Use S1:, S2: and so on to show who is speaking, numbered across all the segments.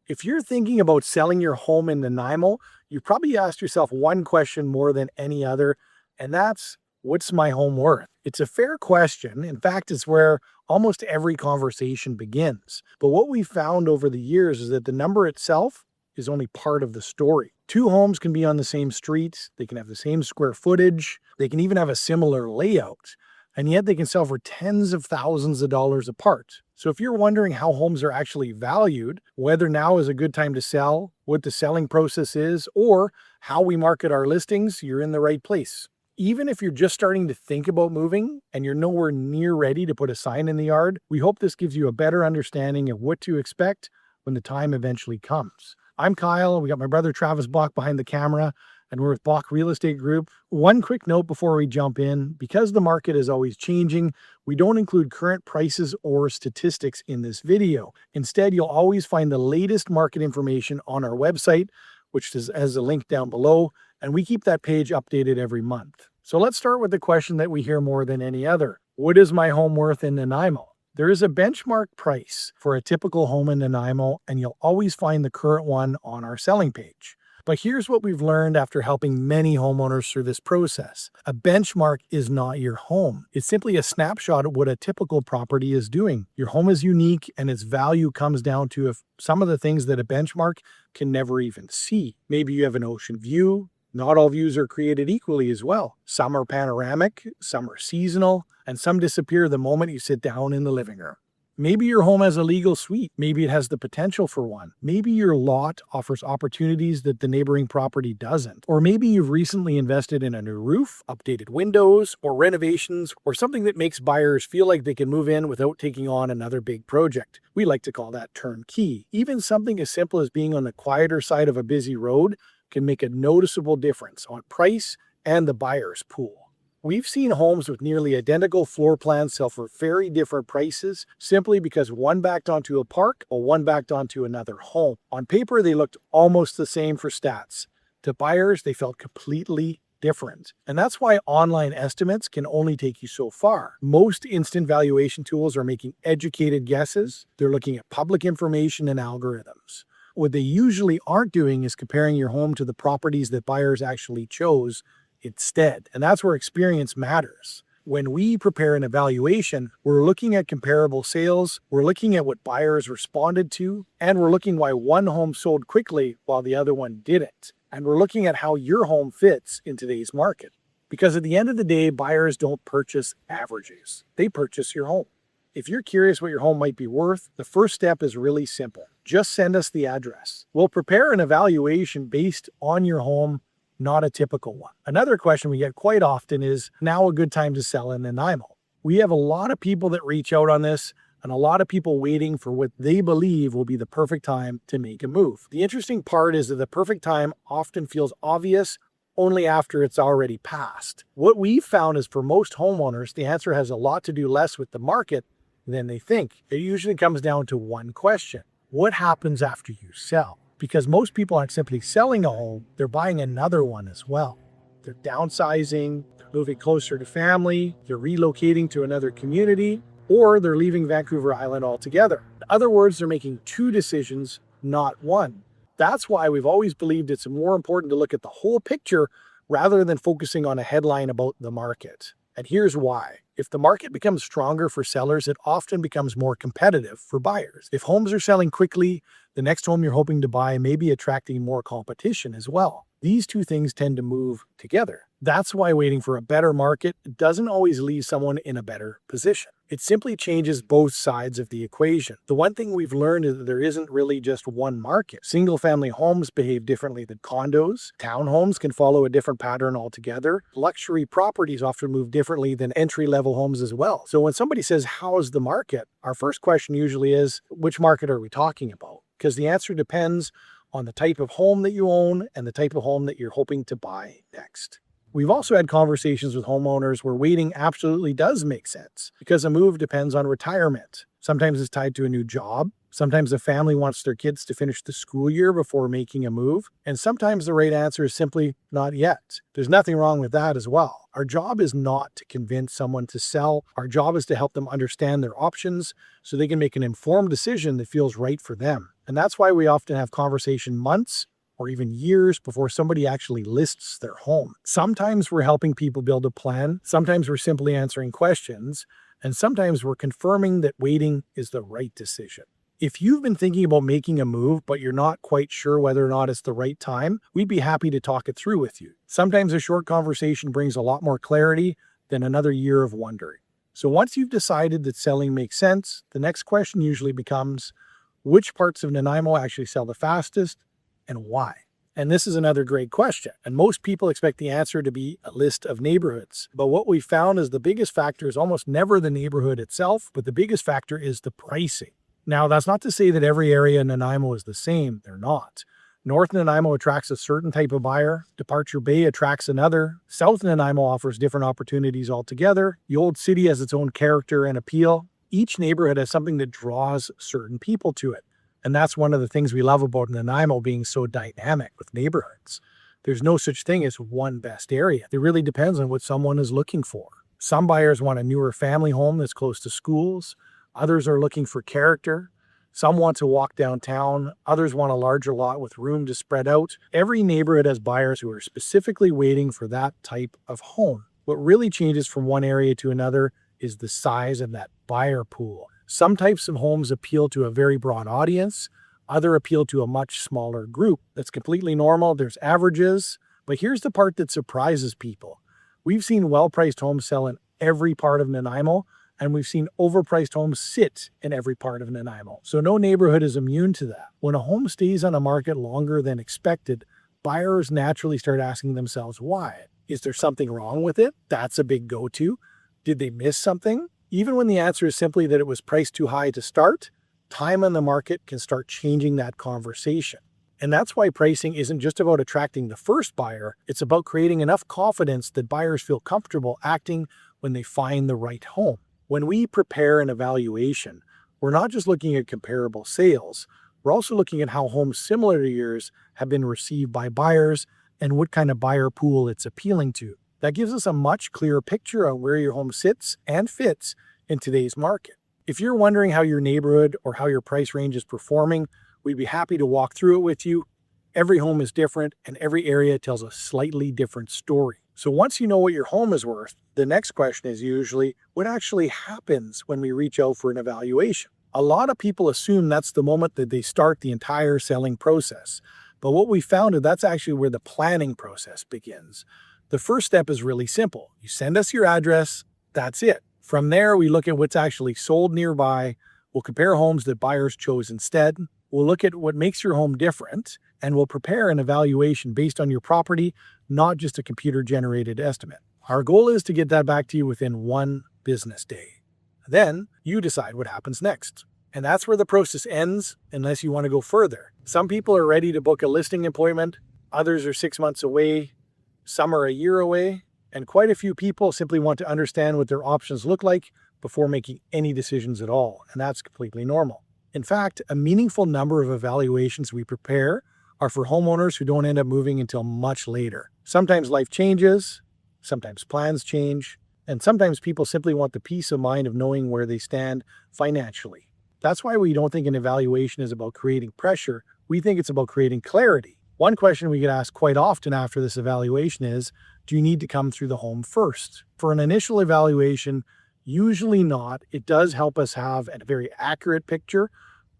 S1: If you're thinking about selling your home in Nanaimo, you probably asked yourself one question more than any other, and that's, what's my home worth? It's a fair question. In fact, it's where almost every conversation begins. But what we found over the years is that the number itself is only part of the story. Two homes can be on the same street, they can have the same square footage, they can even have a similar layout, and yet they can sell for tens of thousands of dollars apart. So if you're wondering how homes are actually valued, whether now is a good time to sell, what the selling process is, or how we market our listings, you're in the right place. Even if you're just starting to think about moving and you're nowhere near ready to put a sign in the yard, we hope this gives you a better understanding of what to expect when the time eventually comes. I'm Kyle. We got my brother Travis Bach behind the camera, and we're with Bach Real Estate Group. One quick note before we jump in, because the market is always changing, we don't include current prices or statistics in this video. Instead, you'll always find the latest market information on our website, which has a link down below, and we keep that page updated every month. So let's start with the question that we hear more than any other. What is my home worth in Nanaimo? There is a benchmark price for a typical home in Nanaimo, and you'll always find the current one on our selling page. But here's what we've learned after helping many homeowners through this process. A benchmark is not your home. It's simply a snapshot of what a typical property is doing. Your home is unique, and its value comes down to some of the things that a benchmark can never even see. Maybe you have an ocean view. Not all views are created equally as well. Some are panoramic, some are seasonal, and some disappear the moment you sit down in the living room. Maybe your home has a legal suite. Maybe it has the potential for one. Maybe your lot offers opportunities that the neighboring property doesn't. Or maybe you've recently invested in a new roof, updated windows, or renovations, or something that makes buyers feel like they can move in without taking on another big project. We like to call that turnkey. Even something as simple as being on the quieter side of a busy road can make a noticeable difference on price and the buyer's pool. We've seen homes with nearly identical floor plans sell for very different prices simply because one backed onto a park or one backed onto another home. On paper, they looked almost the same for stats. To buyers, they felt completely different. And that's why online estimates can only take you so far. Most instant valuation tools are making educated guesses. They're looking at public information and algorithms. What they usually aren't doing is comparing your home to the properties that buyers actually chose instead. And that's where experience matters. When we prepare an evaluation, we're looking at comparable sales, we're looking at what buyers responded to, and we're looking why one home sold quickly while the other one didn't. And we're looking at how your home fits in today's market. Because at the end of the day, buyers don't purchase averages. They purchase your home. If you're curious what your home might be worth, the first step is really simple. Just send us the address. We'll prepare an evaluation based on your home, not a typical one. Another question we get quite often is, now a good time to sell in Nanaimo? We have a lot of people that reach out on this and a lot of people waiting for what they believe will be the perfect time to make a move. The interesting part is that the perfect time often feels obvious only after it's already passed. What we've found is for most homeowners, the answer has a lot to do less with the market than they think. It usually comes down to one question. What happens after you sell? Because most people aren't simply selling a home, they're buying another one as well. They're downsizing, they're moving closer to family, they're relocating to another community, or they're leaving Vancouver Island altogether. In other words, they're making two decisions, not one. That's why we've always believed it's more important to look at the whole picture rather than focusing on a headline about the market. And here's why. If the market becomes stronger for sellers, it often becomes more competitive for buyers. If homes are selling quickly, the next home you're hoping to buy may be attracting more competition as well. These two things tend to move together. That's why waiting for a better market doesn't always leave someone in a better position. It simply changes both sides of the equation. The one thing we've learned is that there isn't really just one market. Single-family homes behave differently than condos. Townhomes can follow a different pattern altogether. Luxury properties often move differently than entry-level homes as well. So when somebody says, how's the market? Our first question usually is, which market are we talking about? Because the answer depends on the type of home that you own and the type of home that you're hoping to buy next. We've also had conversations with homeowners where waiting absolutely does make sense because a move depends on retirement. Sometimes it's tied to a new job. Sometimes a family wants their kids to finish the school year before making a move, and sometimes the right answer is simply not yet. There's nothing wrong with that as well. Our job is not to convince someone to sell. Our job is to help them understand their options so they can make an informed decision that feels right for them. And that's why we often have conversation months or even years before somebody actually lists their home. Sometimes we're helping people build a plan. Sometimes we're simply answering questions. And sometimes we're confirming that waiting is the right decision. If you've been thinking about making a move, but you're not quite sure whether or not it's the right time, we'd be happy to talk it through with you. Sometimes a short conversation brings a lot more clarity than another year of wondering. So once you've decided that selling makes sense, the next question usually becomes, which parts of Nanaimo actually sell the fastest and why? And this is another great question. And most people expect the answer to be a list of neighborhoods. But what we found is the biggest factor is almost never the neighborhood itself, but the biggest factor is the pricing. Now, that's not to say that every area in Nanaimo is the same. They're not. North Nanaimo attracts a certain type of buyer. Departure Bay attracts another. South Nanaimo offers different opportunities altogether. The Old City has its own character and appeal. Each neighborhood has something that draws certain people to it. And that's one of the things we love about Nanaimo being so dynamic with neighborhoods. There's no such thing as one best area. It really depends on what someone is looking for. Some buyers want a newer family home that's close to schools. Others are looking for character. Some want to walk downtown. Others want a larger lot with room to spread out. Every neighborhood has buyers who are specifically waiting for that type of home. What really changes from one area to another is the size of that buyer pool. Some types of homes appeal to a very broad audience. Others appeal to a much smaller group. That's completely normal. There's averages. But here's the part that surprises people. We've seen well-priced homes sell in every part of Nanaimo, and we've seen overpriced homes sit in every part of Nanaimo. So no neighborhood is immune to that. When a home stays on the market longer than expected, buyers naturally start asking themselves why. Is there something wrong with it? That's a big go-to. Did they miss something? Even when the answer is simply that it was priced too high to start, time on the market can start changing that conversation. And that's why pricing isn't just about attracting the first buyer, it's about creating enough confidence that buyers feel comfortable acting when they find the right home. When we prepare an evaluation, we're not just looking at comparable sales, we're also looking at how homes similar to yours have been received by buyers and what kind of buyer pool it's appealing to. That gives us a much clearer picture on where your home sits and fits in today's market. If you're wondering how your neighborhood or how your price range is performing, we'd be happy to walk through it with you. Every home is different and every area tells a slightly different story. So once you know what your home is worth, the next question is usually what actually happens when we reach out for an evaluation. A lot of people assume that's the moment that they start the entire selling process. But what we found is that's actually where the planning process begins. The first step is really simple. You send us your address, that's it. From there, we look at what's actually sold nearby. We'll compare homes that buyers chose instead. We'll look at what makes your home different, and we'll prepare an evaluation based on your property, not just a computer-generated estimate. Our goal is to get that back to you within 1 business day. Then, you decide what happens next. And that's where the process ends, unless you want to go further. Some people are ready to book a listing appointment. Others are 6 months away. Some are a year away. And quite a few people simply want to understand what their options look like before making any decisions at all. And that's completely normal. In fact, a meaningful number of evaluations we prepare are for homeowners who don't end up moving until much later. Sometimes life changes, sometimes plans change, and sometimes people simply want the peace of mind of knowing where they stand financially. That's why we don't think an evaluation is about creating pressure. We think it's about creating clarity. One question we get asked quite often after this evaluation is, do you need to come through the home first? For an initial evaluation, usually not. It does help us have a very accurate picture,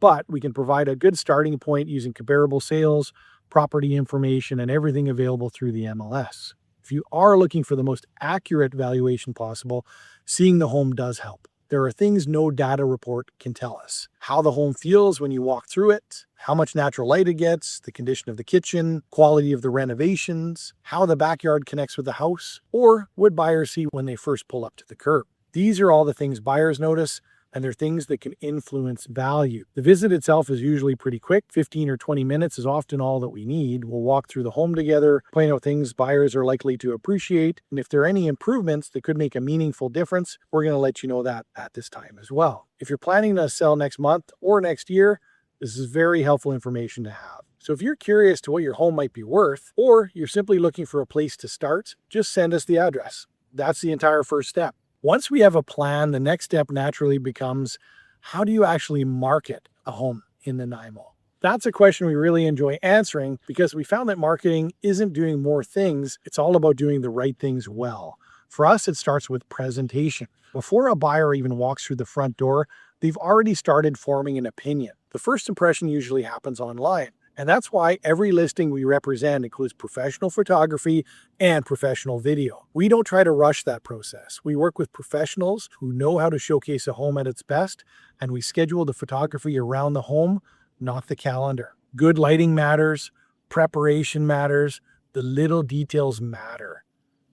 S1: but we can provide a good starting point using comparable sales, property information, and everything available through the MLS. If you are looking for the most accurate valuation possible, seeing the home does help. There are things no data report can tell us. How the home feels when you walk through it, how much natural light it gets, the condition of the kitchen, quality of the renovations, how the backyard connects with the house, or what buyers see when they first pull up to the curb. These are all the things buyers notice, and they're things that can influence value. The visit itself is usually pretty quick. 15 or 20 minutes is often all that we need. We'll walk through the home together, point out things buyers are likely to appreciate, and if there are any improvements that could make a meaningful difference, we're going to let you know that at this time as well. If you're planning to sell next month or next year, this is very helpful information to have. So if you're curious to what your home might be worth, or you're simply looking for a place to start, just send us the address. That's the entire first step. Once we have a plan, the next step naturally becomes, how do you actually market a home in Nanaimo? That's a question we really enjoy answering because we found that marketing isn't doing more things, it's all about doing the right things well. For us, it starts with presentation. Before a buyer even walks through the front door, they've already started forming an opinion. The first impression usually happens online. And that's why every listing we represent includes professional photography and professional video. We don't try to rush that process. We work with professionals who know how to showcase a home at its best, and we schedule the photography around the home, not the calendar. Good lighting matters, preparation matters, the little details matter.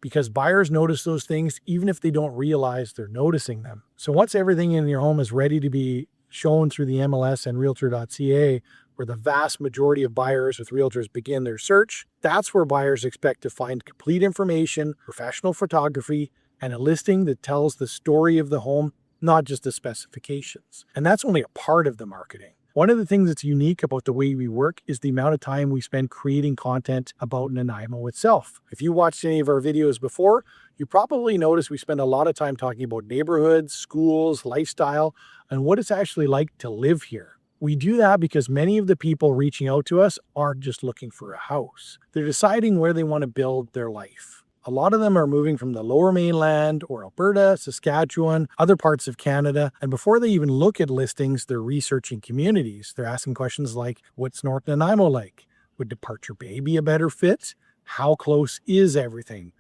S1: Because buyers notice those things even if they don't realize they're noticing them. So once everything in your home is ready to be shown through the MLS and REALTOR.ca, where the vast majority of buyers with realtors begin their search, that's where buyers expect to find complete information, professional photography, and a listing that tells the story of the home, not just the specifications. And that's only a part of the marketing. One of the things that's unique about the way we work is the amount of time we spend creating content about Nanaimo itself. If you watched any of our videos before, you probably noticed we spend a lot of time talking about neighborhoods, schools, lifestyle, and what it's actually like to live here. We do that because many of the people reaching out to us aren't just looking for a house. They're deciding where they want to build their life. A lot of them are moving from the Lower Mainland or Alberta, Saskatchewan, other parts of Canada, and before they even look at listings, they're researching communities. They're asking questions like, what's North Nanaimo like? Would Departure Bay be a better fit? How close is everything?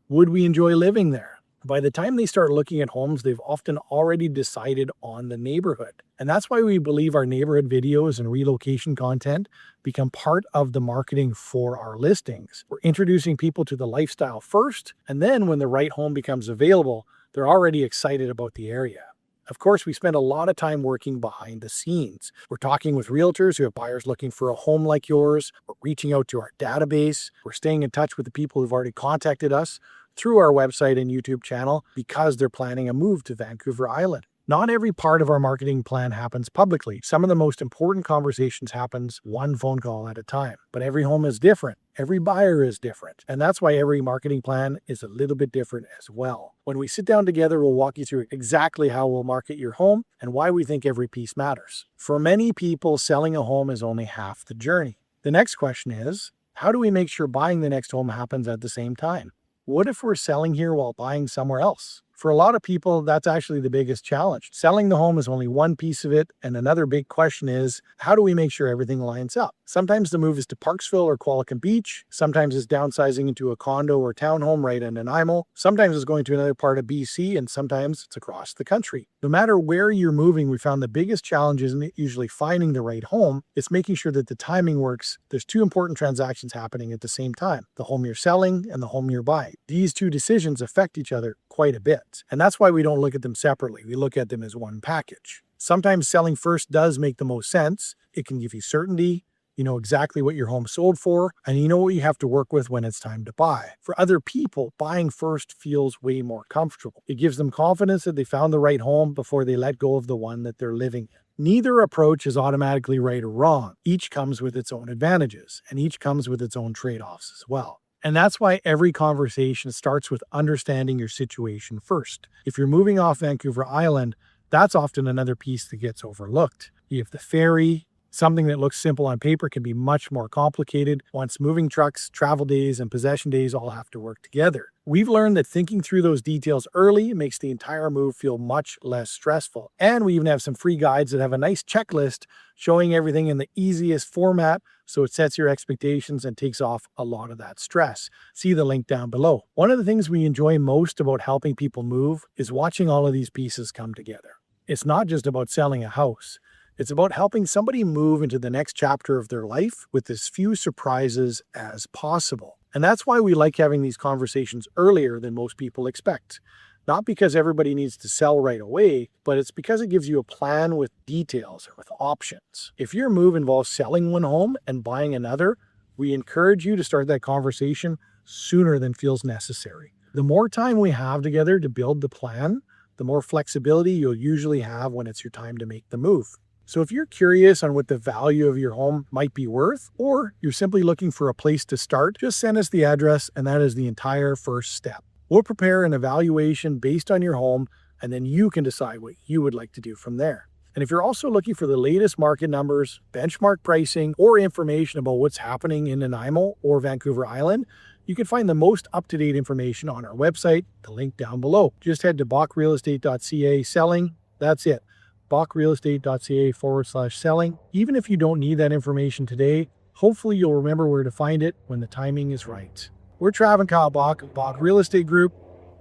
S1: Would we enjoy living there? By the time they start looking at homes, they've often already decided on the neighborhood. And that's why we believe our neighborhood videos and relocation content become part of the marketing for our listings. We're introducing people to the lifestyle first, and then when the right home becomes available, they're already excited about the area. Of course, we spend a lot of time working behind the scenes. We're talking with realtors who have buyers looking for a home like yours. We're reaching out to our database. We're staying in touch with the people who've already contacted us through our website and YouTube channel because they're planning a move to Vancouver Island. Not every part of our marketing plan happens publicly. Some of the most important conversations happens one phone call at a time. But every home is different. Every buyer is different. And that's why every marketing plan is a little bit different as well. When we sit down together, we'll walk you through exactly how we'll market your home and why we think every piece matters. For many people, selling a home is only half the journey. The next question is, how do we make sure buying the next home happens at the same time? What if we're selling here while buying somewhere else? For a lot of people, that's actually the biggest challenge. Selling the home is only one piece of it, and another big question is, how do we make sure everything lines up? Sometimes the move is to Parksville or Qualicum Beach. Sometimes it's downsizing into a condo or townhome right in Nanaimo. Sometimes it's going to another part of BC, and sometimes it's across the country. No matter where you're moving, we found the biggest challenge isn't usually finding the right home. It's making sure that the timing works. There's two important transactions happening at the same time, the home you're selling and the home you're buying. These two decisions affect each other quite a bit. And that's why we don't look at them separately. We look at them as one package. Sometimes selling first does make the most sense. It can give you certainty. You know exactly what your home sold for, and you know what you have to work with when it's time to buy. For other people, buying first feels way more comfortable. It gives them confidence that they found the right home before they let go of the one that they're living in. Neither approach is automatically right or wrong. Each comes with its own advantages, and each comes with its own trade-offs as well. And that's why every conversation starts with understanding your situation first. If you're moving off Vancouver Island, that's often another piece that gets overlooked. You have the ferry. Something that looks simple on paper can be much more complicated once moving trucks, travel days, and possession days all have to work together. We've learned that thinking through those details early makes the entire move feel much less stressful. And we even have some free guides that have a nice checklist showing everything in the easiest format, so it sets your expectations and takes off a lot of that stress. See the link down below. One of the things we enjoy most about helping people move is watching all of these pieces come together. It's not just about selling a house. It's about helping somebody move into the next chapter of their life with as few surprises as possible. And that's why we like having these conversations earlier than most people expect. Not because everybody needs to sell right away, but it's because it gives you a plan with details or with options. If your move involves selling one home and buying another, we encourage you to start that conversation sooner than feels necessary. The more time we have together to build the plan, the more flexibility you'll usually have when it's your time to make the move. So if you're curious on what the value of your home might be worth, or you're simply looking for a place to start, just send us the address, and that is the entire first step. We'll prepare an evaluation based on your home, and then you can decide what you would like to do from there. And if you're also looking for the latest market numbers, benchmark pricing, or information about what's happening in Nanaimo or Vancouver Island, you can find the most up-to-date information on our website, the link down below. Just head to bachrealestate.ca selling. That's it. bachrealestate.ca/selling. Even if you don't need that information today, hopefully you'll remember where to find it when the timing is right. We're Trav and Kyle Bach, Bach Real Estate Group.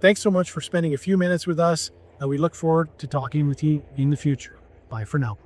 S1: Thanks so much for spending a few minutes with us, and we look forward to talking with you in the future. Bye for now.